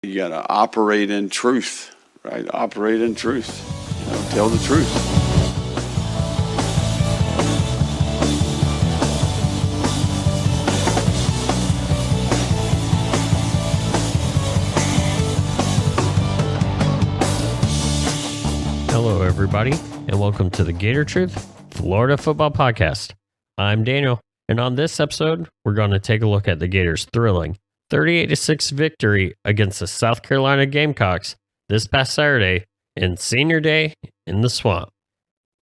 You got to operate in truth, right? Operate in truth. Tell the truth. Hello, everybody, and welcome to the Gator Truth Florida Football Podcast. I'm Daniel, and on this episode, we're going to take a look at the Gators' thrilling 38-6 victory against the South Carolina Gamecocks this past Saturday in Senior Day in the Swamp.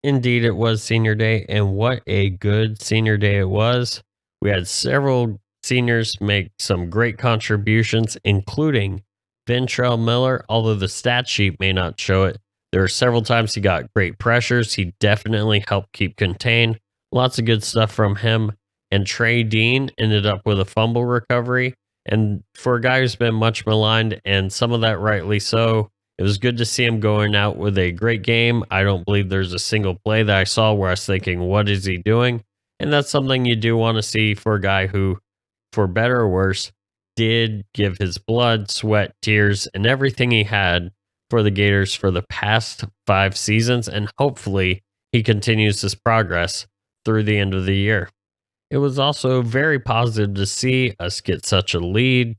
Indeed, it was Senior Day, and what a good Senior Day it was. We had several seniors make some great contributions, including Ventrell Miller, although the stat sheet may not show it. There were several times he got great pressures. He definitely helped keep contained. Lots of good stuff from him. And Trey Dean ended up with a fumble recovery. And for a guy who's been much maligned, and some of that rightly so, it was good to see him going out with a great game. I don't believe there's a single play that I saw where I was thinking, what is he doing? And that's something you do want to see for a guy who, for better or worse, did give his blood, sweat, tears, and everything he had for the Gators for the past 5 seasons, and hopefully he continues this progress through the end of the year. It was also very positive to see us get such a lead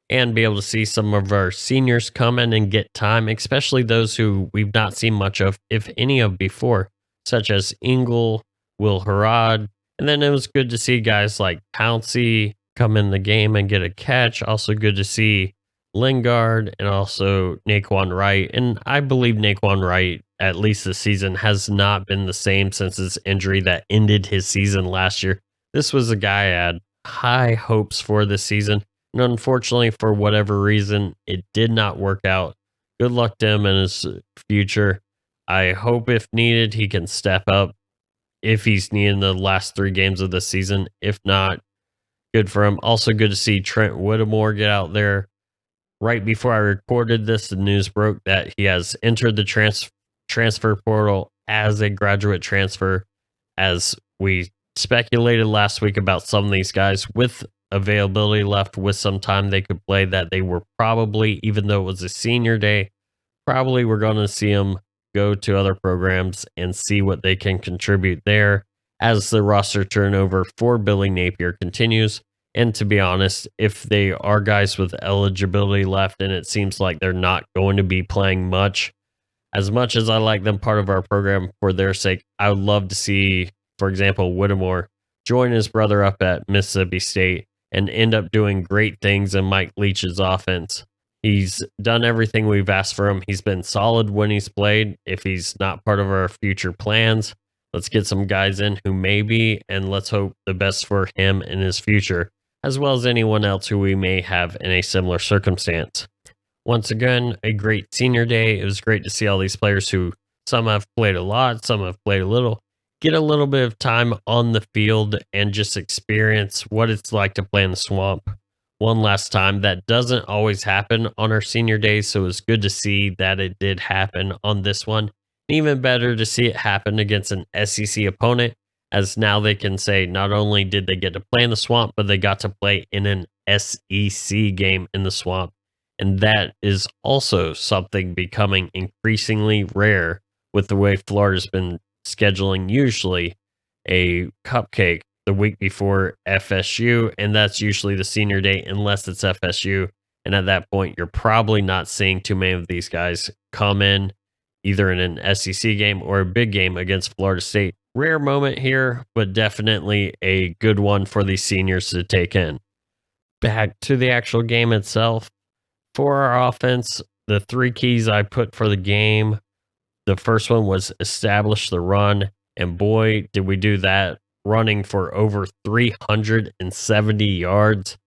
and be able to see some of our seniors come in and get time, especially those who we've not seen much of, if any of before, such as Ingle, Will Harrod. And then it was good to see guys like Pouncey come in the game and get a catch. Also good to see Lingard and also Naquan Wright. And I believe Naquan Wright, at least this season, has not been the same since his injury that ended his season last year. This was a guy I had high hopes for this season. And unfortunately, for whatever reason, it did not work out. Good luck to him in his future. I hope if needed, he can step up if he's needed in the last 3 games of the season. If not, good for him. Also good to see Trent Whittemore get out there. Right before I recorded this, the news broke that he has entered the transfer portal as a graduate transfer, as we speculated last week about some of these guys with availability left, with some time they could play, that they were probably, even though it was a senior day, probably we're going to see them go to other programs and see what they can contribute there as the roster turnover for Billy Napier continues. And to be honest, if they are guys with eligibility left and it seems like they're not going to be playing much as I like them part of our program for their sake, I would love to see, for example, Whittemore join his brother up at Mississippi State and end up doing great things in Mike Leach's offense. He's done everything we've asked for him. He's been solid when he's played. If he's not part of our future plans, let's get some guys in who may be, and let's hope the best for him in his future, as well as anyone else who we may have in a similar circumstance. Once again, a great senior day. It was great to see all these players who, some have played a lot, some have played a little, get a little bit of time on the field and just experience what it's like to play in the Swamp one last time. That doesn't always happen on our senior days, so it was good to see that it did happen on this one. Even better to see it happen against an SEC opponent, as now they can say not only did they get to play in the Swamp, but they got to play in an SEC game in the Swamp. And that is also something becoming increasingly rare with the way Florida's been scheduling usually a cupcake the week before FSU, and that's usually the senior day unless it's FSU. And at that point, you're probably not seeing too many of these guys come in either in an SEC game or a big game against Florida State. Rare moment here, but definitely a good one for these seniors to take in. Back to the actual game itself. For our offense, the 3 keys I put for the game, the first one was establish the run, and boy, did we do that, running for over 370 yards.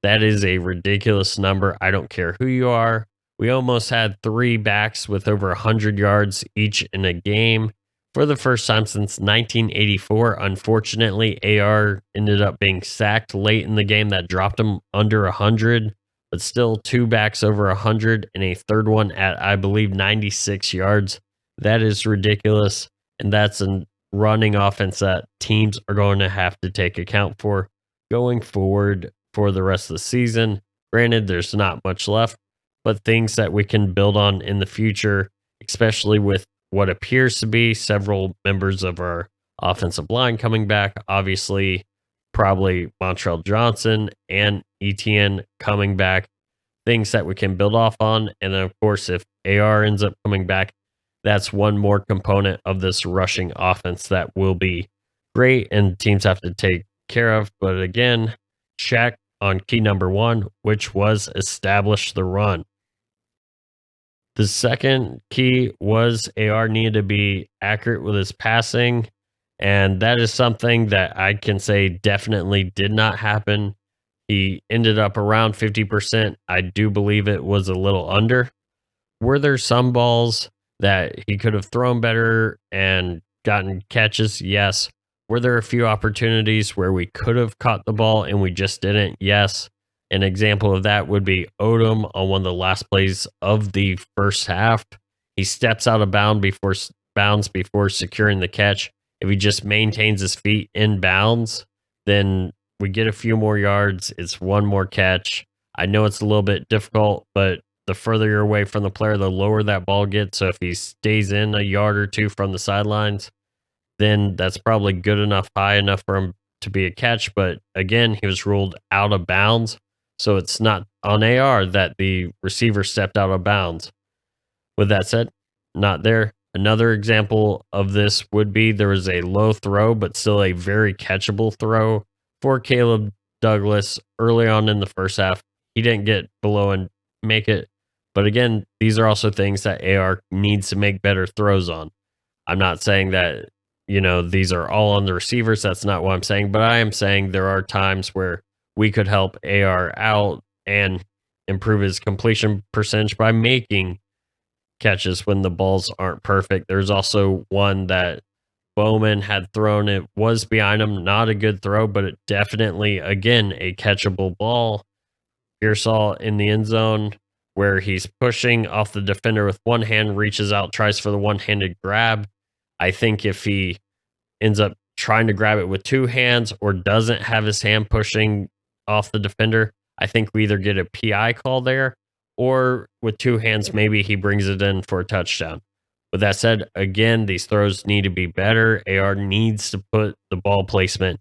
That is a ridiculous number. I don't care who you are. We almost had 3 backs with over 100 yards each in a game for the first time since 1984. Unfortunately, AR ended up being sacked late in the game. That dropped him under 100. But still 2 backs over 100 and a third one at, I believe, 96 yards. That is ridiculous. And that's a running offense that teams are going to have to take account for going forward for the rest of the season. Granted, there's not much left, but things that we can build on in the future, especially with what appears to be several members of our offensive line coming back. Obviously, probably Montrell Johnson and ETN coming back, things that we can build off on. And then, of course, if AR ends up coming back, that's one more component of this rushing offense that will be great and teams have to take care of. But again, Shaq on key number one, which was establish the run. The second key was AR needed to be accurate with his passing. And that is something that I can say definitely did not happen. He ended up around 50%. I do believe it was a little under. Were there some balls that he could have thrown better and gotten catches? Yes. Were there a few opportunities where we could have caught the ball and we just didn't? Yes. An example of that would be Odom on one of the last plays of the first half. He steps out of bounds before securing the catch. If he just maintains his feet in bounds, then we get a few more yards. It's one more catch. I know it's a little bit difficult, but the further you're away from the player, the lower that ball gets. So if he stays in a yard or two from the sidelines, then that's probably good enough, high enough for him to be a catch. But again, he was ruled out of bounds. So it's not on AR that the receiver stepped out of bounds. With that said, not there. Another example of this would be there was a low throw, but still a very catchable throw for Caleb Douglas early on in the first half. He didn't get below and make it. But again, these are also things that AR needs to make better throws on. I'm not saying that, these are all on the receivers. That's not what I'm saying. But I am saying there are times where we could help AR out and improve his completion percentage by making catches when the balls aren't perfect. There's also one that Bowman had thrown. It was behind him. Not a good throw, but it definitely, again, a catchable ball. Pearsall in the end zone where he's pushing off the defender with one hand, reaches out, tries for the one-handed grab. I think if he ends up trying to grab it with two hands or doesn't have his hand pushing off the defender, I think we either get a PI call there or with two hands, maybe he brings it in for a touchdown. With that said, again, these throws need to be better. AR needs to put the ball placement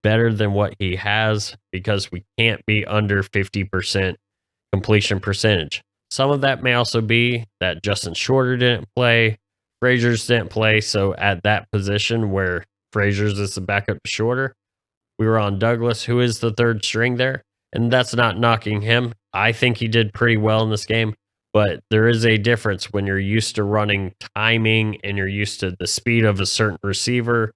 better than what he has because we can't be under 50% completion percentage. Some of that may also be that Justin Shorter didn't play, Frazier's didn't play. So at that position where Frazier's is the backup to Shorter, we were on Douglas, who is the third string there. And that's not knocking him. I think he did pretty well in this game. But there is a difference when you're used to running timing and you're used to the speed of a certain receiver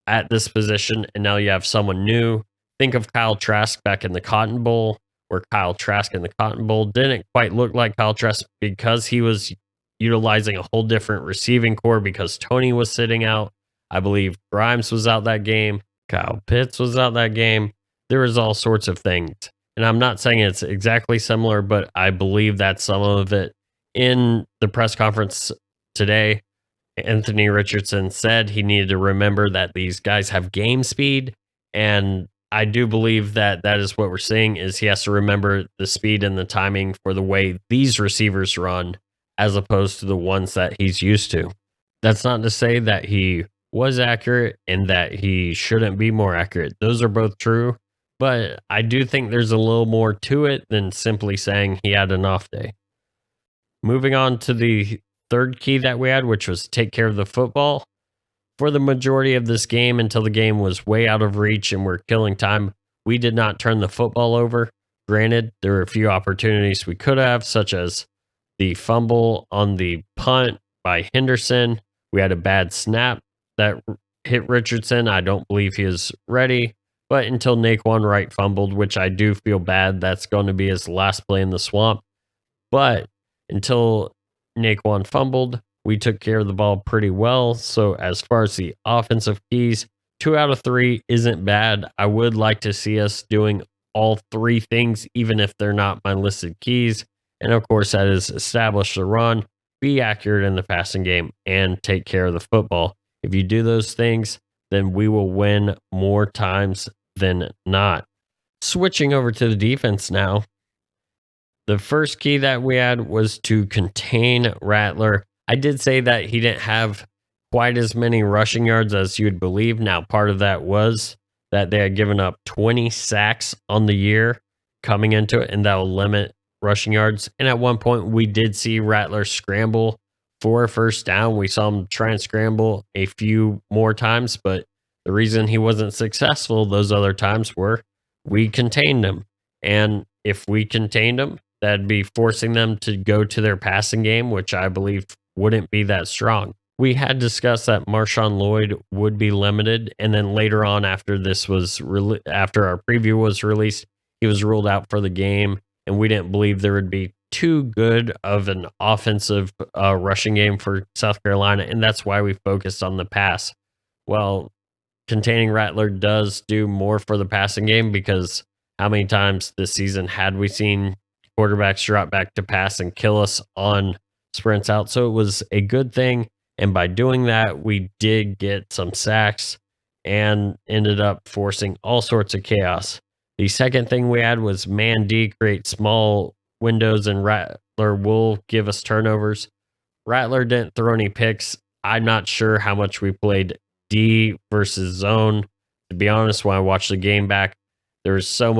at this position, and now you have someone new. Think of Kyle Trask back in the Cotton Bowl, where Kyle Trask in the Cotton Bowl didn't quite look like Kyle Trask because he was utilizing a whole different receiving core because Tony was sitting out. I believe Grimes was out that game. Kyle Pitts was out that game. There was all sorts of things. And I'm not saying it's exactly similar, but I believe that's some of it. In the press conference today, Anthony Richardson said he needed to remember that these guys have game speed. And I do believe that that is what we're seeing is he has to remember the speed and the timing for the way these receivers run as opposed to the ones that he's used to. That's not to say that he was accurate and that he shouldn't be more accurate. Those are both true. But I do think there's a little more to it than simply saying he had an off day. Moving on to the third key that we had, which was take care of the football. For the majority of this game, until the game was way out of reach and we're killing time, we did not turn the football over. Granted, there were a few opportunities we could have, such as the fumble on the punt by Henderson. We had a bad snap that hit Richardson. I don't believe he is ready. But until Naquan Wright fumbled, which I do feel bad, that's going to be his last play in the swamp. But until Naquan fumbled, we took care of the ball pretty well. So as far as the offensive keys, 2 out of 3 isn't bad. I would like to see us doing all 3 things, even if they're not my listed keys. And of course, that is establish the run, be accurate in the passing game, and take care of the football. If you do those things, then we will win more times than not. Switching over to the defense now. The first key that we had was to contain Rattler. I did say that he didn't have quite as many rushing yards as you'd believe. Now, part of that was that they had given up 20 sacks on the year coming into it, and that will limit rushing yards. And at one point, we did see Rattler scramble for a first down. We saw him try and scramble a few more times, but the reason he wasn't successful those other times were we contained him. And if we contained him, that'd be forcing them to go to their passing game, which I believe wouldn't be that strong. We had discussed that Marshawn Lloyd would be limited, and then later on, after after our preview was released, he was ruled out for the game, and we didn't believe there would be too good of an offensive rushing game for South Carolina, and that's why we focused on the pass. Well, containing Rattler does do more for the passing game, because how many times this season had we seen quarterbacks drop back to pass and kill us on sprints out? So it was a good thing. And by doing that, we did get some sacks and ended up forcing all sorts of chaos. The second thing we had was man D, create small windows, and Rattler will give us turnovers. Rattler didn't throw any picks. I'm not sure how much we played D versus zone. To be honest, when I watched the game back, there was so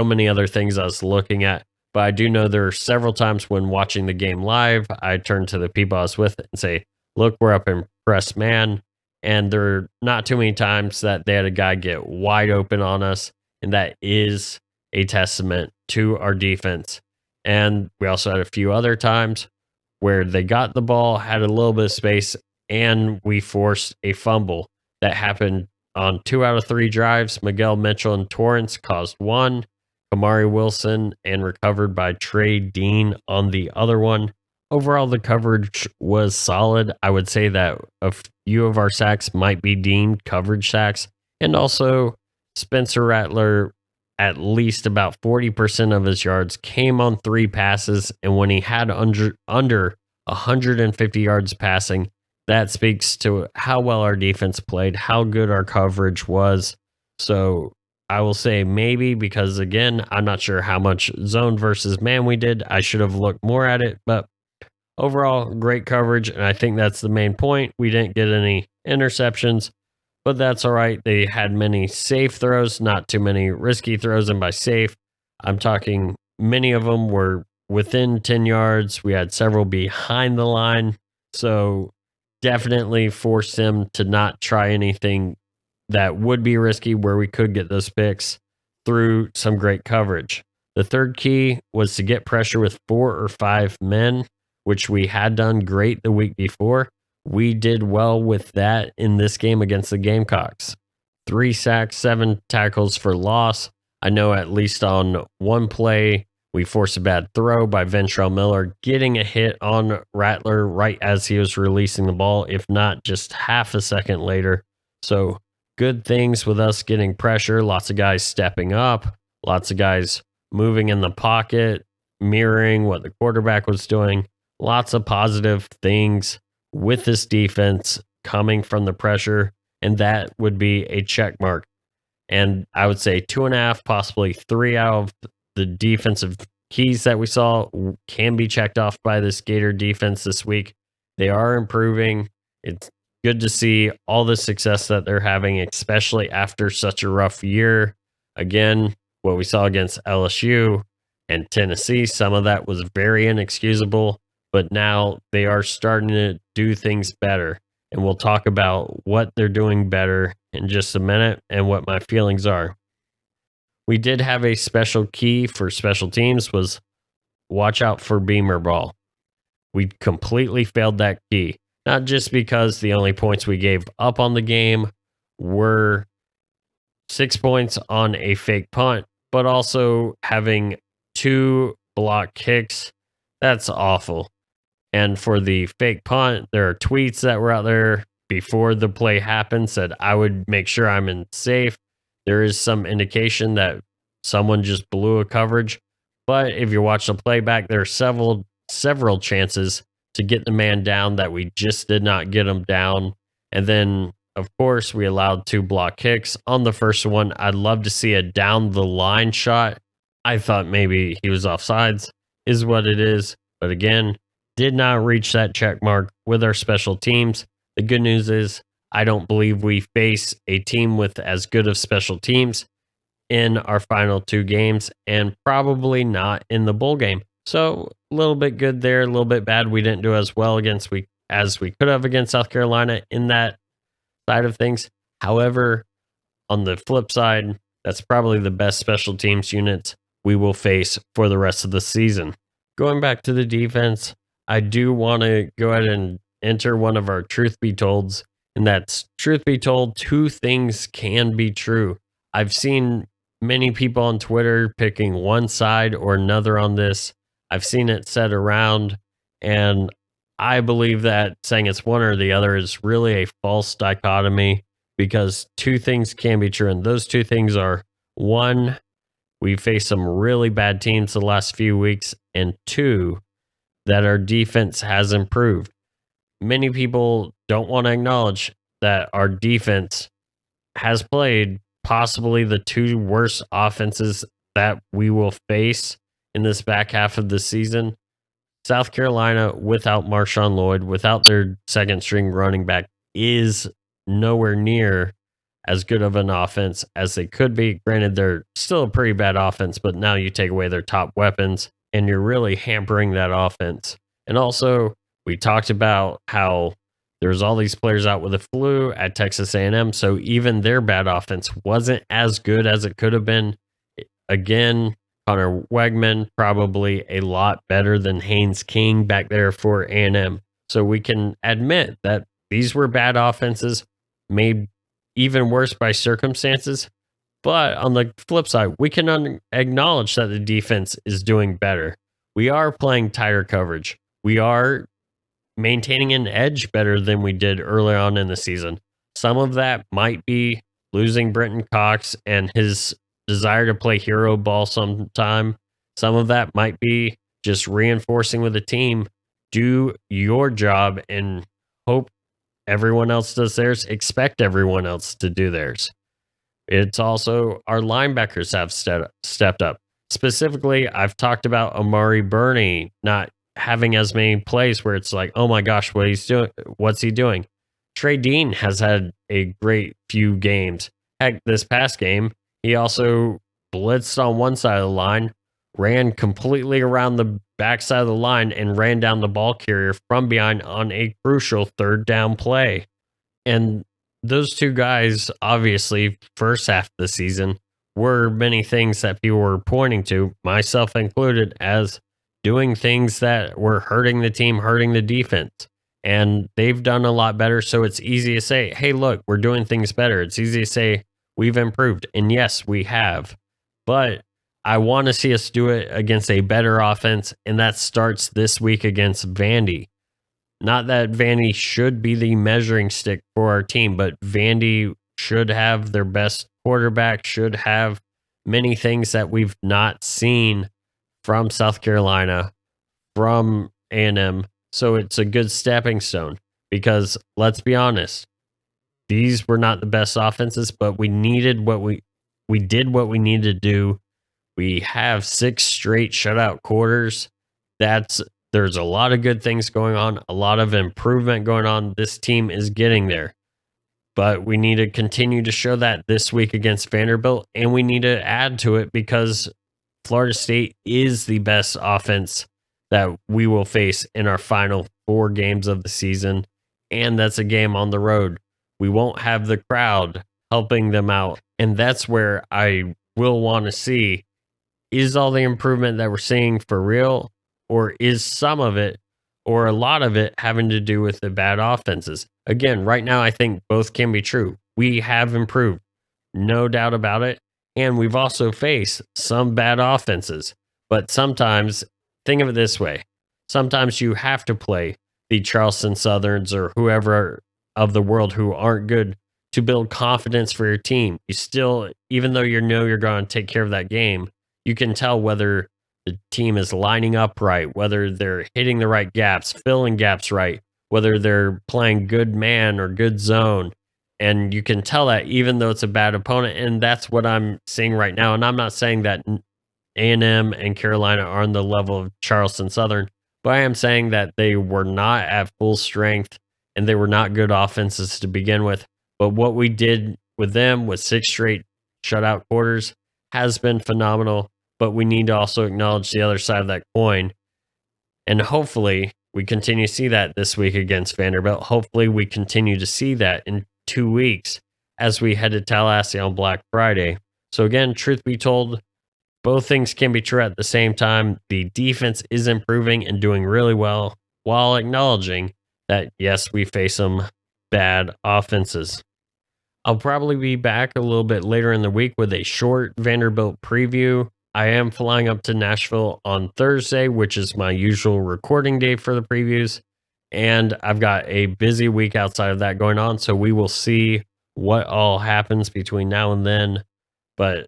many other things I was looking at. But I do know there are several times when watching the game live, I turn to the people I was with and say, look, we're up in press man. And there are not too many times that they had a guy get wide open on us. And that is a testament to our defense. And we also had a few other times where they got the ball, had a little bit of space, and we forced a fumble that happened on 2 out of 3 drives. Miguel Mitchell and Torrance caused one, Kamari Wilson, and recovered by Trey Dean on the other one. Overall, the coverage was solid. I would say that a few of our sacks might be deemed coverage sacks. And also, Spencer Rattler, at least about 40% of his yards came on 3 passes. And when he had under 150 yards passing, that speaks to how well our defense played, how good our coverage was. So I will say maybe, because again, I'm not sure how much zone versus man we did. I should have looked more at it, but overall, great coverage. And I think that's the main point. We didn't get any interceptions, but that's all right. They had many safe throws, not too many risky throws. And by safe, I'm talking many of them were within 10 yards. We had several behind the line. So definitely forced them to not try anything that would be risky, where we could get those picks through some great coverage. The third key was to get pressure with 4 or 5 men, which we had done great the week before. We did well with that in this game against the Gamecocks. 3 sacks, 7 tackles for loss. I know at least on one play, we forced a bad throw by Ventrell Miller, getting a hit on Rattler right as he was releasing the ball, if not just half a second later. So good things with us getting pressure. Lots of guys stepping up, lots of guys moving in the pocket, mirroring what the quarterback was doing. Lots of positive things with this defense coming from the pressure, and that would be a check mark. And I would say 2.5, possibly 3 out of the defensive keys that we saw can be checked off by this Gator defense this week. They are improving. It's good to see all the success that they're having, especially after such a rough year. Again, what we saw against LSU and Tennessee, some of that was very inexcusable, but now they are starting to do things better. And we'll talk about what they're doing better in just a minute and what my feelings are. We did have a special key for special teams, was watch out for Beamer ball. We completely failed that key. Not just because the only points we gave up on the game were 6 points on a fake punt, but also having 2 block kicks. That's awful. And for the fake punt, there are tweets that were out there before the play happened said, I would make sure I'm in safe. There is some indication that someone just blew a coverage. But if you watch the playback, there are several chances to get the man down that we just did not get him down. And then, of course, we allowed 2 block kicks. On the first one, I'd love to see a down the line shot. I thought maybe he was offsides. is what it is. But again, did not reach that check mark with our special teams. The good news is I don't believe we face a team with as good of special teams in our final 2 games, and probably not in the bowl game. So a little bit good there, a little bit bad. We didn't do as well as we could have against South Carolina in that side of things. However, on the flip side, that's probably the best special teams units we will face for the rest of the season. Going back to the defense, I do want to go ahead and enter one of our truth be tolds, and that's truth be told, 2 things can be true. I've seen many people on Twitter picking one side or another on this. I've seen it said around, and I believe that saying it's one or the other is really a false dichotomy, because 2 things can be true. And those 2 things are, 1, we faced some really bad teams the last few weeks, and 2, that our defense has improved. Many people don't want to acknowledge that our defense has played possibly the 2 worst offenses that we will face in this back half of the season. South Carolina, without Marshawn Lloyd, without their second string running back, is nowhere near as good of an offense as they could be. Granted, they're still a pretty bad offense, but now you take away their top weapons and you're really hampering that offense. And also, we talked about how there's all these players out with the flu at Texas A&M, so even their bad offense wasn't as good as it could have been. Again, Connor Wegman probably a lot better than Haynes King back there for A&M. So we can admit that these were bad offenses, made even worse by circumstances. But on the flip side, we can acknowledge that the defense is doing better. We are playing tighter coverage. We are maintaining an edge better than we did early on in the season. Some of that might be losing Brenton Cox and his desire to play hero ball sometime. Some of that might be just reinforcing with the team. Do your job and hope everyone else does theirs. Expect everyone else to do theirs. It's also our linebackers have stepped up. Specifically, I've talked about Amari Burney not having as many plays where it's like, oh my gosh, what's he doing? Trey Dean has had a great few games. Heck, this past game, he also blitzed on one side of the line, ran completely around the backside of the line, and ran down the ball carrier from behind on a crucial 3rd down play. And those 2 guys, obviously, first half of the season, were many things that people were pointing to, myself included, as doing things that were hurting the team, hurting the defense. And they've done a lot better, so it's easy to say, hey, look, we're doing things better. It's easy to say, we've improved. And yes, we have. But I want to see us do it against a better offense, and that starts this week against Vandy. Not that Vandy should be the measuring stick for our team, but Vandy should have their best quarterback, should have many things that we've not seen from South Carolina, from A&M. So it's a good stepping stone, because let's be honest, these were not the best offenses, but we did what we needed to do. We have 6 straight shutout quarters. There's a lot of good things going on, a lot of improvement going on. This team is getting there. But we need to continue to show that this week against Vanderbilt, and we need to add to it because Florida State is the best offense that we will face in our final 4 games of the season, and that's a game on the road. We won't have the crowd helping them out, and that's where I will want to see, is all the improvement that we're seeing for real, or is some of it or a lot of it having to do with the bad offenses? Again, right now, I think both can be true. We have improved, no doubt about it. And we've also faced some bad offenses. But sometimes, think of it this way. Sometimes you have to play the Charleston Southerns or whoever of the world who aren't good to build confidence for your team. You still, even though you know you're going to take care of that game, you can tell whether the team is lining up right, whether they're hitting the right gaps, filling gaps right, whether they're playing good man or good zone. And you can tell that even though it's a bad opponent. And that's what I'm seeing right now. And I'm not saying that A&M and Carolina are on the level of Charleston Southern, but I am saying that they were not at full strength and they were not good offenses to begin with. But what we did with them with 6 straight shutout quarters has been phenomenal. But we need to also acknowledge the other side of that coin. And hopefully we continue to see that this week against Vanderbilt. Hopefully we continue to see that in 2 weeks as we head to Tallahassee on Black Friday. So again, truth be told, both things can be true at the same time. The defense is improving and doing really well while acknowledging that, yes, we face some bad offenses. I'll probably be back a little bit later in the week with a short Vanderbilt preview. I am flying up to Nashville on Thursday, which is my usual recording day for the previews. And I've got a busy week outside of that going on. So we will see what all happens between now and then. But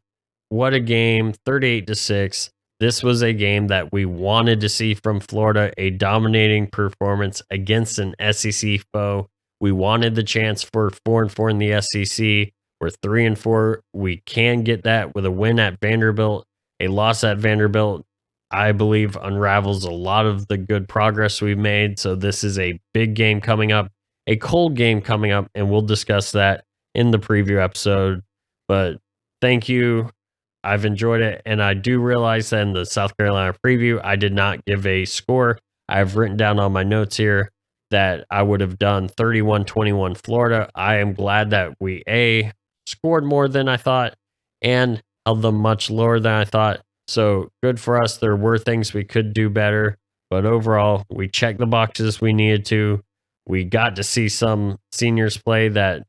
what a game, 38-6. This was a game that we wanted to see from Florida, a dominating performance against an SEC foe. We wanted the chance for 4-4 in the SEC. We're 3-4. We can get that with a win at Vanderbilt. A loss at Vanderbilt, I believe, unravels a lot of the good progress we've made. So this is a big game coming up, a cold game coming up, and we'll discuss that in the preview episode. But thank you. I've enjoyed it, and I do realize that in the South Carolina preview, I did not give a score. I've written down on my notes here that I would have done 31-21 Florida. I am glad that we, scored more than I thought, and held them much lower than I thought. So good for us. There were things we could do better, but overall, we checked the boxes we needed to. We got to see some seniors play that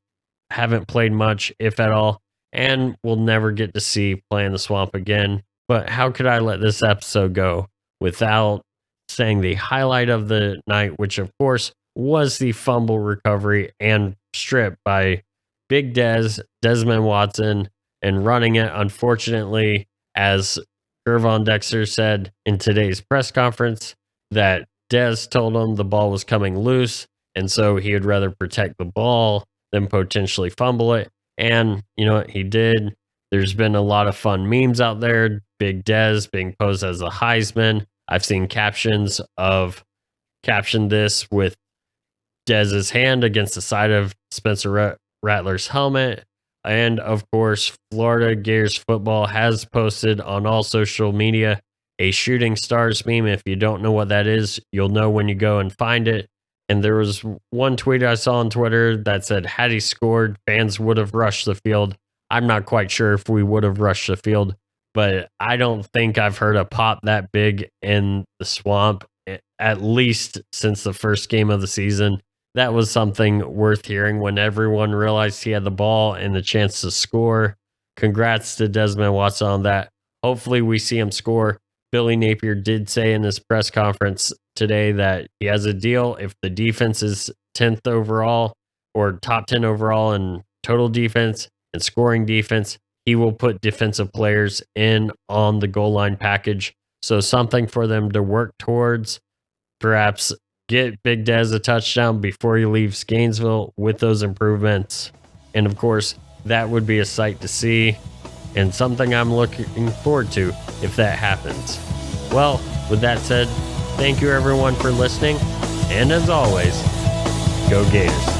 haven't played much, if at all, and we'll never get to see play in the Swamp again. But how could I let this episode go without saying the highlight of the night, which of course was the fumble recovery and strip by Big Desmond Watson, and running it, unfortunately, as Gervon Dexter said in today's press conference, that Des told him the ball was coming loose, and so he would rather protect the ball than potentially fumble it. And you know what? He did. There's been a lot of fun memes out there. Big Des being posed as a Heisman. I've seen captioned this with Dez's hand against the side of Spencer Rattler's helmet. And of course, Florida Gators football has posted on all social media a Shooting Stars meme. If you don't know what that is, you'll know when you go and find it. And there was one tweet I saw on Twitter that said, had he scored, fans would have rushed the field. I'm not quite sure if we would have rushed the field, but I don't think I've heard a pop that big in the Swamp, at least since the first game of the season. That was something worth hearing when everyone realized he had the ball and the chance to score. Congrats to Desmond Watson on that. Hopefully we see him score. Billy Napier did say in his press conference today that he has a deal. If the defense is 10th overall or top 10 overall in total defense and scoring defense, he will put defensive players in on the goal line package. So something for them to work towards. Perhaps get Big Dez a touchdown before he leaves Gainesville with those improvements. And of course, that would be a sight to see and something I'm looking forward to if that happens. Well, with that said, thank you everyone for listening. And as always, go Gators.